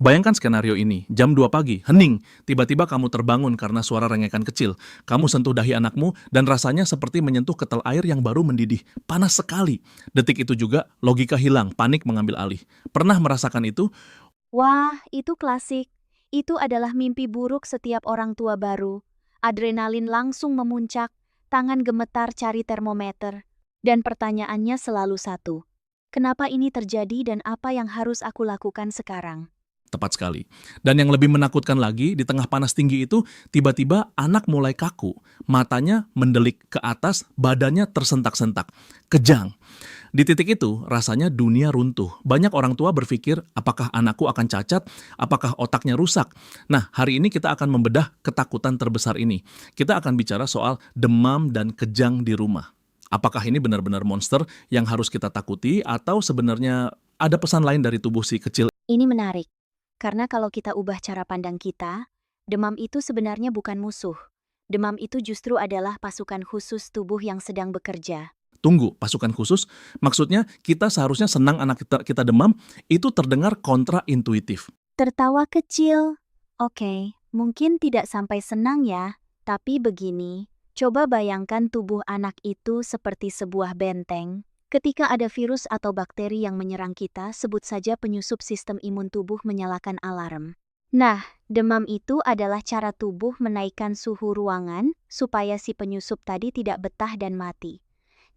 Bayangkan skenario ini, jam 2 pagi, hening, tiba-tiba kamu terbangun karena suara rengekan kecil. Kamu sentuh dahi anakmu dan rasanya seperti menyentuh ketel air yang baru mendidih. Panas sekali. Detik itu juga logika hilang, panik mengambil alih. Pernah merasakan itu? Wah, itu klasik. Itu adalah mimpi buruk setiap orang tua baru. Adrenalin langsung memuncak, tangan gemetar cari termometer. Dan pertanyaannya selalu satu. Kenapa ini terjadi dan apa yang harus aku lakukan sekarang? Tepat sekali. Dan yang lebih menakutkan lagi, di tengah panas tinggi itu, tiba-tiba anak mulai kaku. Matanya mendelik ke atas, badannya tersentak-sentak. Kejang. Di titik itu, rasanya dunia runtuh. Banyak orang tua berpikir, apakah anakku akan cacat? Apakah otaknya rusak? Nah, hari ini kita akan membedah ketakutan terbesar ini. Kita akan bicara soal demam dan kejang di rumah. Apakah ini benar-benar monster yang harus kita takuti, atau sebenarnya ada pesan lain dari tubuh si kecil? Ini menarik. Karena kalau kita ubah cara pandang kita, demam itu sebenarnya bukan musuh. Demam itu justru adalah pasukan khusus tubuh yang sedang bekerja. Tunggu, pasukan khusus? Maksudnya kita seharusnya senang anak kita demam, itu terdengar kontraintuitif. Tertawa kecil. Oke, mungkin tidak sampai senang ya, tapi begini. Coba bayangkan tubuh anak itu seperti sebuah benteng. Ketika ada virus atau bakteri yang menyerang kita, sebut saja penyusup sistem imun tubuh menyalakan alarm. Nah, demam itu adalah cara tubuh menaikkan suhu ruangan supaya si penyusup tadi tidak betah dan mati.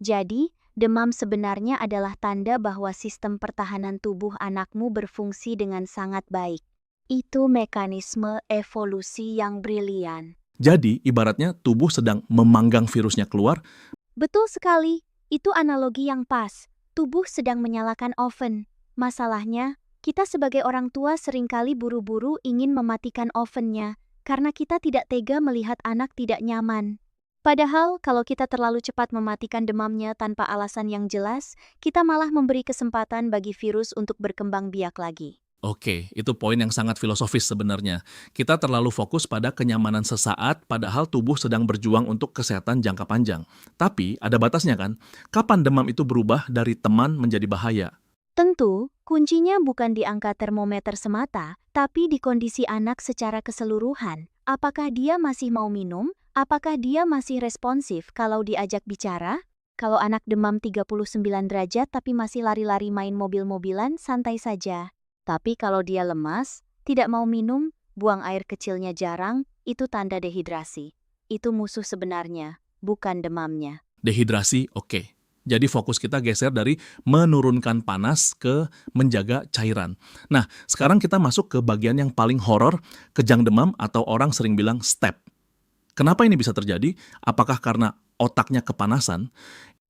Jadi, demam sebenarnya adalah tanda bahwa sistem pertahanan tubuh anakmu berfungsi dengan sangat baik. Itu mekanisme evolusi yang brilian. Jadi, ibaratnya tubuh sedang memanggang virusnya keluar. Betul sekali, itu analogi yang pas. Tubuh sedang menyalakan oven. Masalahnya, kita sebagai orang tua seringkali buru-buru ingin mematikan ovennya karena kita tidak tega melihat anak tidak nyaman. Padahal, kalau kita terlalu cepat mematikan demamnya tanpa alasan yang jelas, kita malah memberi kesempatan bagi virus untuk berkembang biak lagi. Oke, itu poin yang sangat filosofis sebenarnya. Kita terlalu fokus pada kenyamanan sesaat, padahal tubuh sedang berjuang untuk kesehatan jangka panjang. Tapi, ada batasnya kan? Kapan demam itu berubah dari teman menjadi bahaya? Tentu, kuncinya bukan di angka termometer semata, tapi di kondisi anak secara keseluruhan. Apakah dia masih mau minum? Apakah dia masih responsif kalau diajak bicara? Kalau anak demam 39 derajat tapi masih lari-lari main mobil-mobilan, santai saja. Tapi kalau dia lemas, tidak mau minum, buang air kecilnya jarang, itu tanda dehidrasi. Itu musuh sebenarnya, bukan demamnya. Dehidrasi, oke. Jadi fokus kita geser dari menurunkan panas ke menjaga cairan. Nah, sekarang kita masuk ke bagian yang paling horor, kejang demam atau orang sering bilang step. Kenapa ini bisa terjadi? Apakah karena otaknya kepanasan?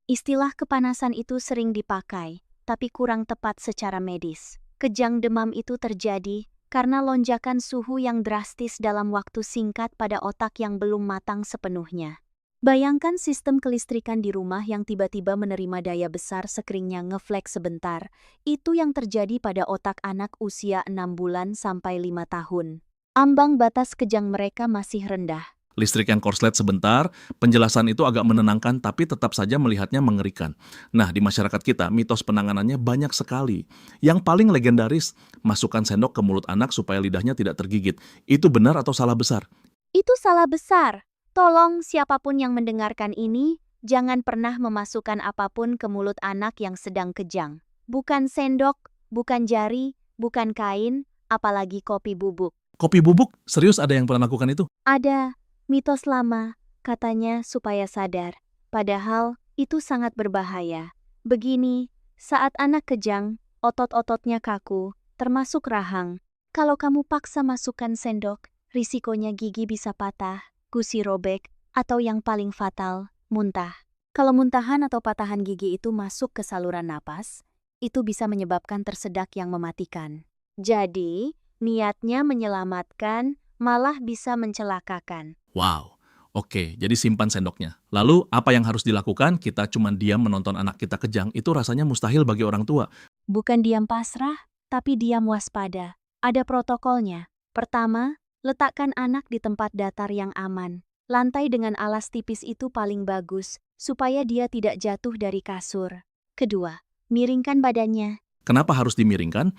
Istilah kepanasan itu sering dipakai, tapi kurang tepat secara medis. Kejang demam itu terjadi karena lonjakan suhu yang drastis dalam waktu singkat pada otak yang belum matang sepenuhnya. Bayangkan sistem kelistrikan di rumah yang tiba-tiba menerima daya besar sekeringnya ngeflek sebentar. Itu yang terjadi pada otak anak usia 6 bulan sampai 5 tahun. Ambang batas kejang mereka masih rendah. Listrik yang korslet sebentar, penjelasan itu agak menenangkan tapi tetap saja melihatnya mengerikan. Nah, di masyarakat kita, mitos penanganannya banyak sekali. Yang paling legendaris, masukkan sendok ke mulut anak supaya lidahnya tidak tergigit. Itu benar atau salah besar? Itu salah besar. Tolong siapapun yang mendengarkan ini, jangan pernah memasukkan apapun ke mulut anak yang sedang kejang. Bukan sendok, bukan jari, bukan kain, apalagi kopi bubuk. Kopi bubuk? Serius ada yang pernah lakukan itu? Ada mitos lama, katanya supaya sadar. Padahal itu sangat berbahaya. Begini, saat anak kejang, otot-ototnya kaku, termasuk rahang. Kalau kamu paksa masukkan sendok, risikonya gigi bisa patah, gusi robek, atau yang paling fatal, muntah. Kalau muntahan atau patahan gigi itu masuk ke saluran napas, itu bisa menyebabkan tersedak yang mematikan. Jadi, niatnya menyelamatkan, malah bisa mencelakakan. Wow, oke, jadi simpan sendoknya. Lalu, apa yang harus dilakukan? Kita cuma diam menonton anak kita kejang, itu rasanya mustahil bagi orang tua. Bukan diam pasrah, tapi diam waspada. Ada protokolnya. Pertama, letakkan anak di tempat datar yang aman. Lantai dengan alas tipis itu paling bagus, supaya dia tidak jatuh dari kasur. Kedua, miringkan badannya. Kenapa harus dimiringkan?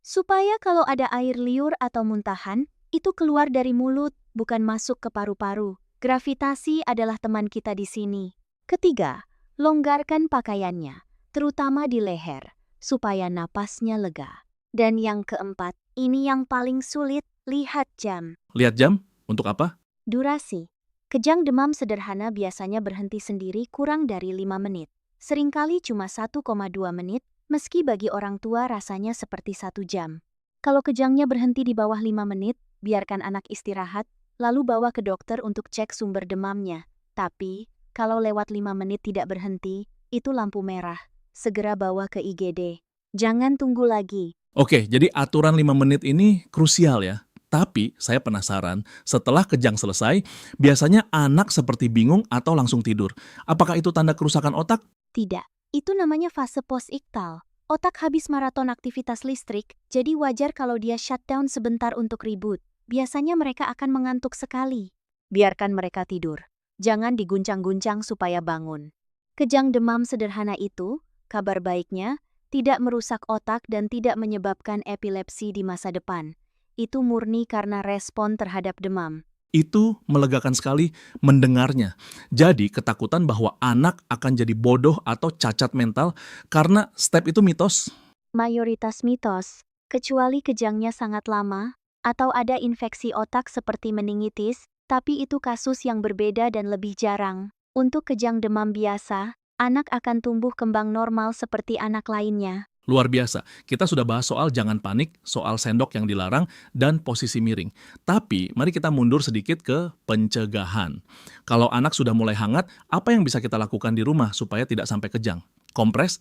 Supaya kalau ada air liur atau muntahan, itu keluar dari mulut, bukan masuk ke paru-paru. Gravitasi adalah teman kita di sini. Ketiga, longgarkan pakaiannya, terutama di leher, supaya napasnya lega. Dan yang keempat, ini yang paling sulit, lihat jam. Lihat jam? Untuk apa? Durasi. Kejang demam sederhana biasanya berhenti sendiri kurang dari 5 menit. Seringkali cuma 1,2 menit, meski bagi orang tua rasanya seperti 1 jam. Kalau kejangnya berhenti di bawah 5 menit, biarkan anak istirahat, lalu bawa ke dokter untuk cek sumber demamnya. Tapi, kalau lewat 5 menit tidak berhenti, itu lampu merah. Segera bawa ke IGD. Jangan tunggu lagi. Oke, jadi aturan 5 menit ini krusial ya. Tapi saya penasaran, setelah kejang selesai, biasanya anak seperti bingung atau langsung tidur. Apakah itu tanda kerusakan otak? Tidak, itu namanya fase post-iktal. Otak habis maraton aktivitas listrik, jadi wajar kalau dia shutdown sebentar untuk reboot. Biasanya mereka akan mengantuk sekali. Biarkan mereka tidur. Jangan diguncang-guncang supaya bangun. Kejang demam sederhana itu, kabar baiknya, tidak merusak otak dan tidak menyebabkan epilepsi di masa depan. Itu murni karena respon terhadap demam. Itu melegakan sekali mendengarnya. Jadi ketakutan bahwa anak akan jadi bodoh atau cacat mental karena step itu mitos. Mayoritas mitos, kecuali kejangnya sangat lama, atau ada infeksi otak seperti meningitis, tapi itu kasus yang berbeda dan lebih jarang. Untuk kejang demam biasa, anak akan tumbuh kembang normal seperti anak lainnya. Luar biasa. Kita sudah bahas soal jangan panik, soal sendok yang dilarang, dan posisi miring. Tapi mari kita mundur sedikit ke pencegahan. Kalau anak sudah mulai hangat, apa yang bisa kita lakukan di rumah supaya tidak sampai kejang? Kompres?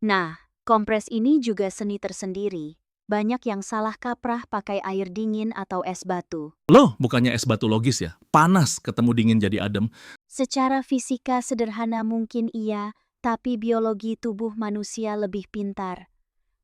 Nah, kompres ini juga seni tersendiri. Banyak yang salah kaprah pakai air dingin atau es batu. Loh, bukannya es batu logis ya? Panas ketemu dingin jadi adem. Secara fisika sederhana mungkin iya, tapi biologi tubuh manusia lebih pintar.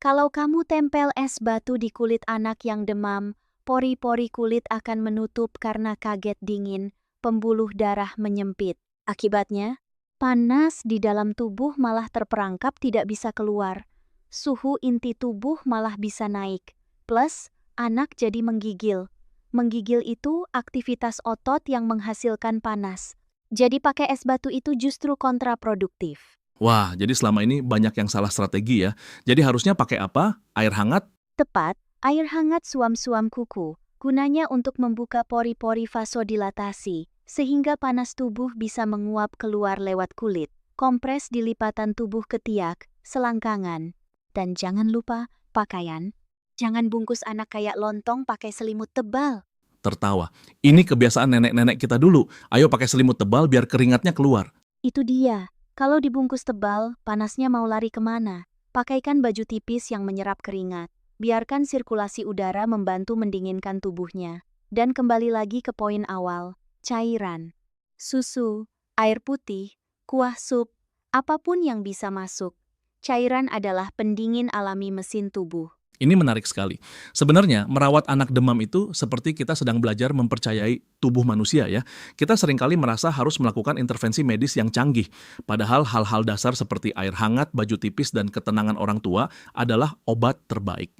Kalau kamu tempel es batu di kulit anak yang demam, pori-pori kulit akan menutup karena kaget dingin, pembuluh darah menyempit. Akibatnya, panas di dalam tubuh malah terperangkap tidak bisa keluar. Suhu inti tubuh malah bisa naik. Plus, anak jadi menggigil. Menggigil itu aktivitas otot yang menghasilkan panas. Jadi pakai es batu itu justru kontraproduktif. Wah, jadi selama ini banyak yang salah strategi ya. Jadi harusnya pakai apa? Air hangat? Tepat, air hangat suam-suam kuku, gunanya untuk membuka pori-pori vasodilatasi, sehingga panas tubuh bisa menguap keluar lewat kulit. Kompres di lipatan tubuh ketiak, selangkangan. Dan jangan lupa, pakaian. Jangan bungkus anak kayak lontong pakai selimut tebal. Tertawa. Ini kebiasaan nenek-nenek kita dulu. Ayo pakai selimut tebal biar keringatnya keluar. Itu dia. Kalau dibungkus tebal, panasnya mau lari kemana? Pakaikan baju tipis yang menyerap keringat. Biarkan sirkulasi udara membantu mendinginkan tubuhnya. Dan kembali lagi ke poin awal, cairan. Susu, air putih, kuah sup, apapun yang bisa masuk. Cairan adalah pendingin alami mesin tubuh. Ini menarik sekali. Sebenarnya, merawat anak demam itu seperti kita sedang belajar mempercayai tubuh manusia ya. Kita seringkali merasa harus melakukan intervensi medis yang canggih. Padahal hal-hal dasar seperti air hangat, baju tipis, dan ketenangan orang tua adalah obat terbaik.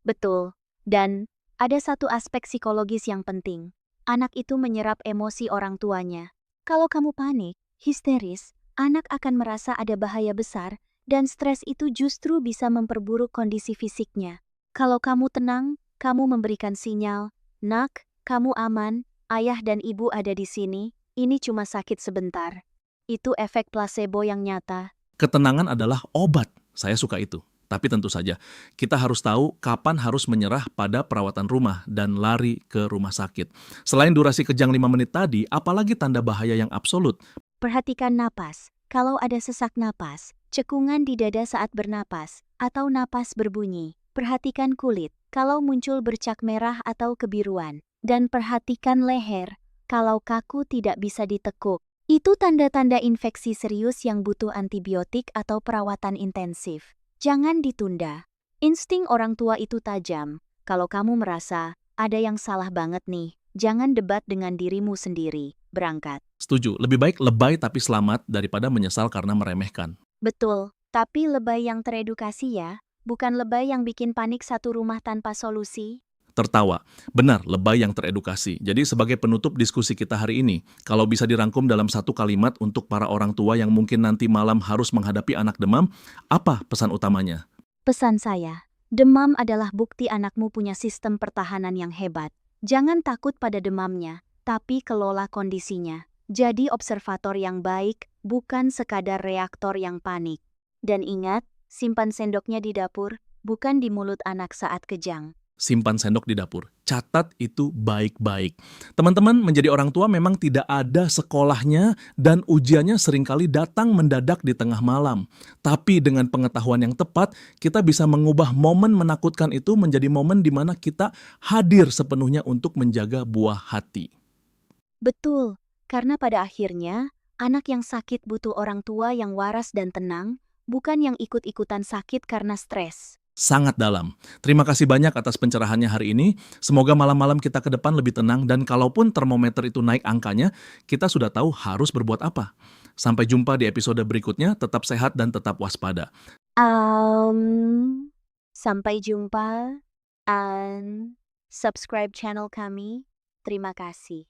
Betul. Dan ada satu aspek psikologis yang penting. Anak itu menyerap emosi orang tuanya. Kalau kamu panik, histeris, anak akan merasa ada bahaya besar, dan stres itu justru bisa memperburuk kondisi fisiknya. Kalau kamu tenang, kamu memberikan sinyal, "Nak, kamu aman, ayah dan ibu ada di sini, ini cuma sakit sebentar." Itu efek placebo yang nyata. Ketenangan adalah obat. Saya suka itu. Tapi tentu saja, kita harus tahu kapan harus menyerah pada perawatan rumah dan lari ke rumah sakit. Selain durasi kejang 5 menit tadi, apalagi tanda bahaya yang absolut? Perhatikan napas. Kalau ada sesak napas, cekungan di dada saat bernapas, atau napas berbunyi. Perhatikan kulit, kalau muncul bercak merah atau kebiruan. Dan perhatikan leher, kalau kaku tidak bisa ditekuk. Itu tanda-tanda infeksi serius yang butuh antibiotik atau perawatan intensif. Jangan ditunda. Insting orang tua itu tajam. Kalau kamu merasa ada yang salah banget nih, jangan debat dengan dirimu sendiri. Berangkat. Setuju, lebih baik lebay tapi selamat daripada menyesal karena meremehkan. Betul, tapi lebay yang teredukasi ya. bukan lebay yang bikin panik satu rumah tanpa solusi. Tertawa. Benar, lebay yang teredukasi. Jadi sebagai penutup diskusi kita hari ini, kalau bisa dirangkum dalam satu kalimat untuk para orang tua yang mungkin nanti malam harus menghadapi anak demam, apa pesan utamanya? Pesan saya, demam adalah bukti anakmu punya sistem pertahanan yang hebat. Jangan takut pada demamnya, tapi kelola kondisinya. Jadi observator yang baik, bukan sekadar reaktor yang panik. Dan ingat, simpan sendoknya di dapur, bukan di mulut anak saat kejang. Simpan sendok di dapur. Catat itu baik-baik. Teman-teman, menjadi orang tua memang tidak ada sekolahnya dan ujiannya seringkali datang mendadak di tengah malam. Tapi dengan pengetahuan yang tepat, kita bisa mengubah momen menakutkan itu menjadi momen di mana kita hadir sepenuhnya untuk menjaga buah hati. Betul, karena pada akhirnya, anak yang sakit butuh orang tua yang waras dan tenang, bukan yang ikut-ikutan sakit karena stres. Sangat dalam. Terima kasih banyak atas pencerahannya hari ini. Semoga malam-malam kita ke depan lebih tenang dan kalaupun termometer itu naik angkanya, kita sudah tahu harus berbuat apa. Sampai jumpa di episode berikutnya, tetap sehat dan tetap waspada. Sampai jumpa, and subscribe channel kami. Terima kasih.